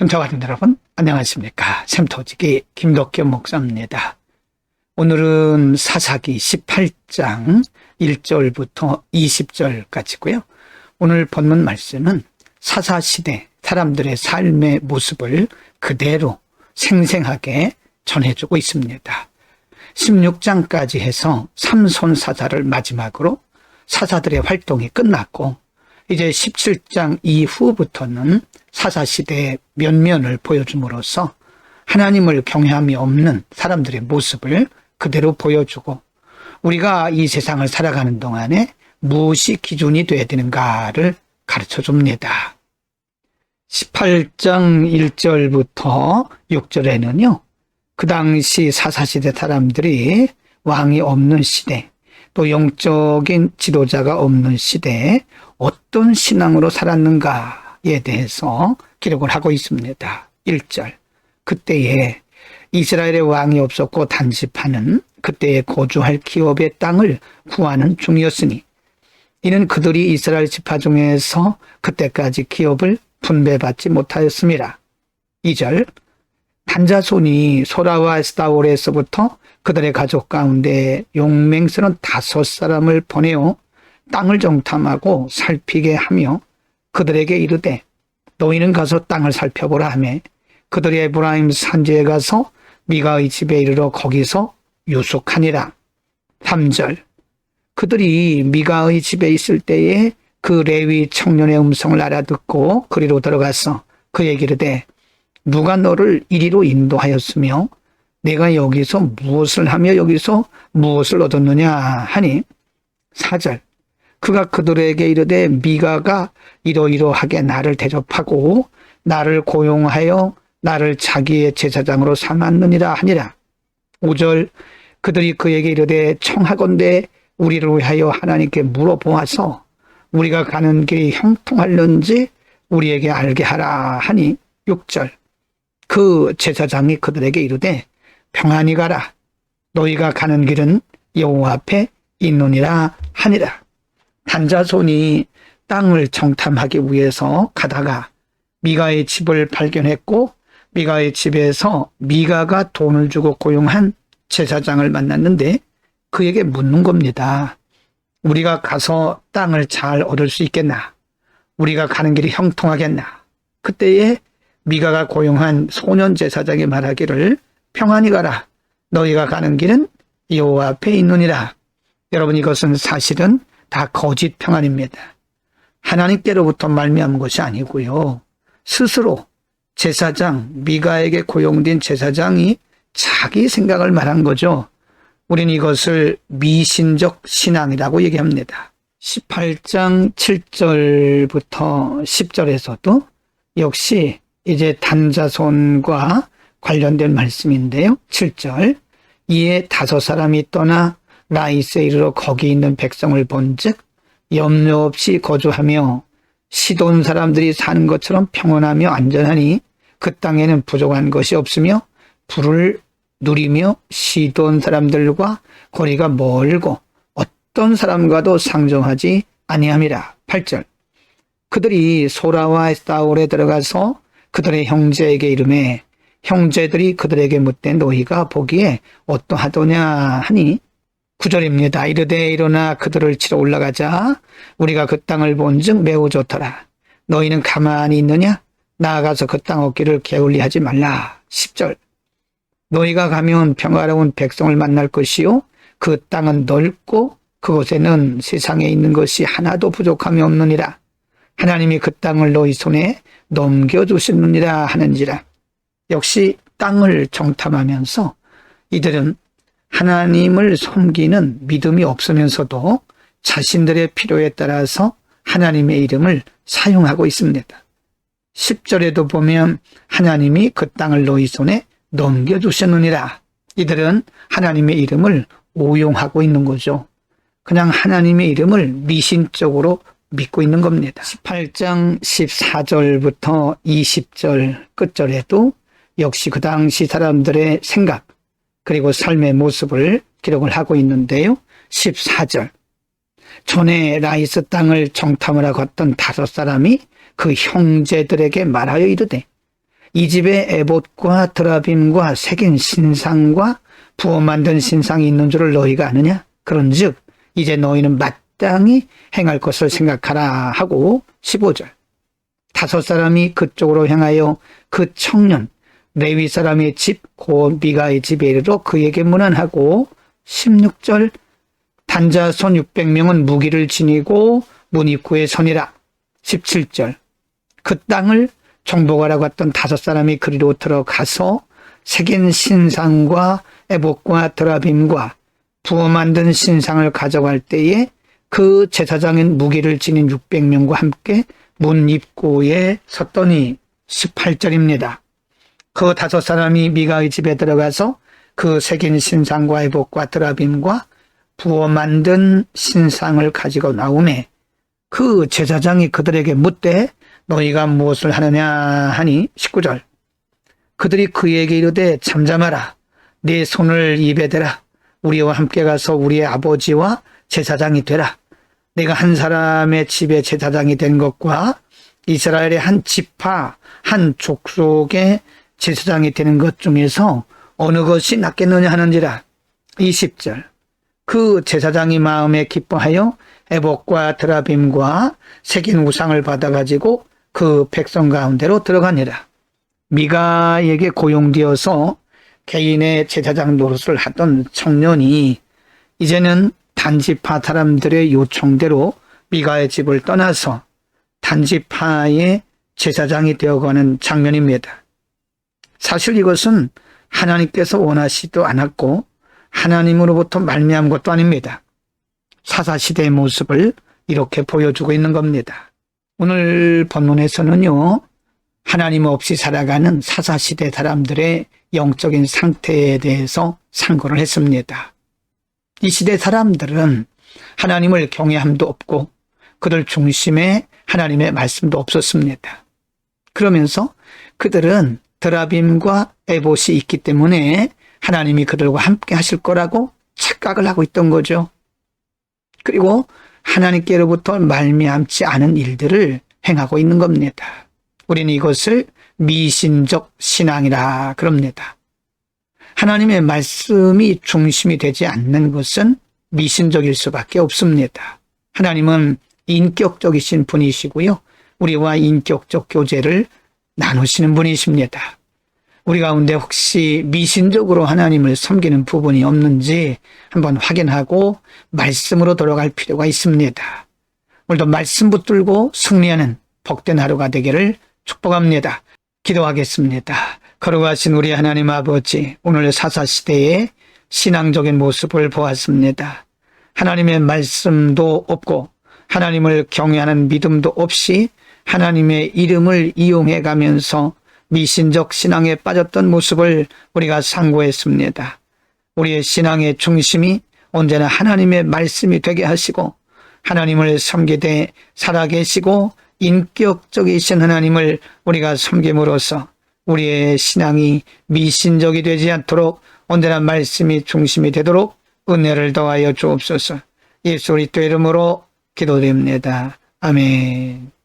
샘터가족 여러분, 안녕하십니까. 샘터지기 김덕겸 목사입니다. 오늘은 사사기 18장 1절부터 20절까지고요. 오늘 본문 말씀은 사사시대 사람들의 삶의 모습을 그대로 생생하게 전해주고 있습니다. 16장까지 해서 삼손 사사를 마지막으로 사사들의 활동이 끝났고, 이제 17장 이후부터는 사사시대의 면면을 보여줌으로써 하나님을 경외함이 없는 사람들의 모습을 그대로 보여주고, 우리가 이 세상을 살아가는 동안에 무엇이 기준이 되어야 되는가를 가르쳐 줍니다. 18장 1절부터 6절에는요, 그 당시 사사시대 사람들이 왕이 없는 시대, 또 영적인 지도자가 없는 시대에 어떤 신앙으로 살았는가에 대해서 기록을 하고 있습니다. 1절, 그때에 이스라엘의 왕이 없었고 단집하는 그때에 거주할 기업의 땅을 구하는 중이었으니, 이는 그들이 이스라엘 지파 중에서 그때까지 기업을 분배받지 못하였습니다. 2절, 단자손이 소라와 에스타올에서부터 그들의 가족 가운데 용맹스러운 5사람을 보내어 땅을 정탐하고 살피게 하며 그들에게 이르되, 너희는 가서 땅을 살펴보라 하며 그들이 에브라임 산지에 가서 미가의 집에 이르러 거기서 유숙하니라. 3절, 그들이 미가의 집에 있을 때에 그 레위 청년의 음성을 알아듣고 그리로 들어가서 그에게 이르되, 누가 너를 이리로 인도하였으며 내가 여기서 무엇을 하며 여기서 무엇을 얻었느냐 하니, 4절, 그가 그들에게 이르되, 미가가 이러이러하게 나를 대접하고 나를 고용하여 나를 자기의 제사장으로 삼았느니라 하니라. 5절, 그들이 그에게 이르되, 청하건대 우리를 위하여 하나님께 물어보아서 우리가 가는 길이 형통할는지 우리에게 알게 하라 하니, 6절, 그 제사장이 그들에게 이르되, 평안히 가라. 너희가 가는 길은 여호와 앞에 있느니라 하니라. 단자손이 땅을 정탐하기 위해서 가다가 미가의 집을 발견했고, 미가의 집에서 미가가 돈을 주고 고용한 제사장을 만났는데 그에게 묻는 겁니다. 우리가 가서 땅을 잘 얻을 수 있겠나? 우리가 가는 길이 형통하겠나? 그때에 미가가 고용한 소년 제사장이 말하기를, 평안히 가라. 너희가 가는 길은 여호와 앞에 있느니라. 여러분, 이것은 사실은 다 거짓 평안입니다. 하나님께로부터 말미암은 것이 아니고요, 스스로 제사장, 미가에게 고용된 제사장이 자기 생각을 말한 거죠. 우리는 이것을 미신적 신앙이라고 얘기합니다. 18장 7절부터 10절에서도 역시 이제 단자손과 관련된 말씀인데요. 7절, 이에 5사람이 떠나 라이스에 이르러 거기 있는 백성을 본즉 염려 없이 거주하며 시돈 사람들이 사는 것처럼 평온하며 안전하니 그 땅에는 부족한 것이 없으며 불을 누리며 시돈 사람들과 거리가 멀고 어떤 사람과도 상종하지 아니함이라. 8절, 그들이 소라와 에스타올에 들어가서 그들의 형제에게 이르매 형제들이 그들에게 묻되, 너희가 보기에 어떠하더냐 하니, 9절입니다. 이르되 일어나 그들을 치러 올라가자. 우리가 그 땅을 본즉 매우 좋더라. 너희는 가만히 있느냐? 나아가서 그 땅 얻기를 게을리하지 말라. 10절, 너희가 가면 평화로운 백성을 만날 것이요 그 땅은 넓고 그곳에는 세상에 있는 것이 하나도 부족함이 없느니라. 하나님이 그 땅을 너희 손에 넘겨주시느니라 하는지라. 역시 땅을 정탐하면서 이들은 하나님을 섬기는 믿음이 없으면서도 자신들의 필요에 따라서 하나님의 이름을 사용하고 있습니다. 10절에도 보면 하나님이 그 땅을 너희 손에 넘겨주셨느니라. 이들은 하나님의 이름을 오용하고 있는 거죠. 그냥 하나님의 이름을 미신적으로 믿고 있는 겁니다. 18장 14절부터 20절 끝절에도 역시 그 당시 사람들의 생각 그리고 삶의 모습을 기록을 하고 있는데요. 14절, 전에 라이스 땅을 정탐을 하고 갔던 5사람이 그 형제들에게 말하여 이르되, 이 집에 에봇과 드라빔과 새긴 신상과 부어 만든 신상이 있는 줄을 너희가 아느냐? 그런즉 이제 너희는 마땅히 행할 것을 생각하라 하고 15절. 5 사람이 그쪽으로 향하여 그 청년 레위 사람의 집 곧 미가의 집에 이르러 그에게 문안하고 16절. 단자손 600명은 무기를 지니고 문 입구에 서니라. 17절. 그 땅을 정복하라고 했던 5 사람이 그리로 들어가서 새긴 신상과 에봇과 드라빔과 부어 만든 신상을 가져갈 때에 그 제사장인 무기를 지닌 600명과 함께 문 입구에 섰더니 18절입니다. 그 5 사람이 미가의 집에 들어가서 그 새긴 신상과 에봇과 드라빔과 부어 만든 신상을 가지고 나오매 그 제사장이 그들에게 묻되 너희가 무엇을 하느냐 하니 19절. 그들이 그에게 이르되 잠잠하라. 네 손을 입에 대라. 우리와 함께 가서 우리의 아버지와 제사장이 되라. 내가 한 사람의 집에 제사장이 된 것과 이스라엘의 한 지파, 한 족속의 제사장이 되는 것 중에서 어느 것이 낫겠느냐 하는지라. 20절. 그 제사장이 마음에 기뻐하여 에봇과 드라빔과 새긴 우상을 받아가지고 그 백성 가운데로 들어가니라. 미가에게 고용되어서 개인의 제사장 노릇을 하던 청년이 이제는 단지파 사람들의 요청대로 미가의 집을 떠나서 단지파의 제사장이 되어가는 장면입니다. 사실 이것은 하나님께서 원하시도 않았고 하나님으로부터 말미암은 것도 아닙니다. 사사시대의 모습을 이렇게 보여주고 있는 겁니다. 오늘 본문에서는요, 하나님 없이 살아가는 사사시대 사람들의 영적인 상태에 대해서 상고를 했습니다. 이 시대 사람들은 하나님을 경외함도 없고 그들 중심에 하나님의 말씀도 없었습니다. 그러면서 그들은 드라빔과 에봇이 있기 때문에 하나님이 그들과 함께 하실 거라고 착각을 하고 있던 거죠. 그리고 하나님께로부터 말미암지 않은 일들을 행하고 있는 겁니다. 우리는 이것을 미신적 신앙이라 그럽니다. 하나님의 말씀이 중심이 되지 않는 것은 미신적일 수밖에 없습니다. 하나님은 인격적이신 분이시고요. 우리와 인격적 교제를 나누시는 분이십니다. 우리 가운데 혹시 미신적으로 하나님을 섬기는 부분이 없는지 한번 확인하고 말씀으로 돌아갈 필요가 있습니다. 오늘도 말씀 붙들고 승리하는 복된 하루가 되기를 축복합니다. 기도하겠습니다. 거룩하신 우리 하나님 아버지, 오늘 사사시대의 신앙적인 모습을 보았습니다. 하나님의 말씀도 없고 하나님을 경외하는 믿음도 없이 하나님의 이름을 이용해 가면서 미신적 신앙에 빠졌던 모습을 우리가 상고했습니다. 우리의 신앙의 중심이 언제나 하나님의 말씀이 되게 하시고 하나님을 섬기되 살아계시고 인격적이신 하나님을 우리가 섬김으로써 우리의 신앙이 미신적이 되지 않도록 언제나 말씀이 중심이 되도록 은혜를 더하여 주옵소서. 예수 그리스도 이름으로 기도드립니다. 아멘.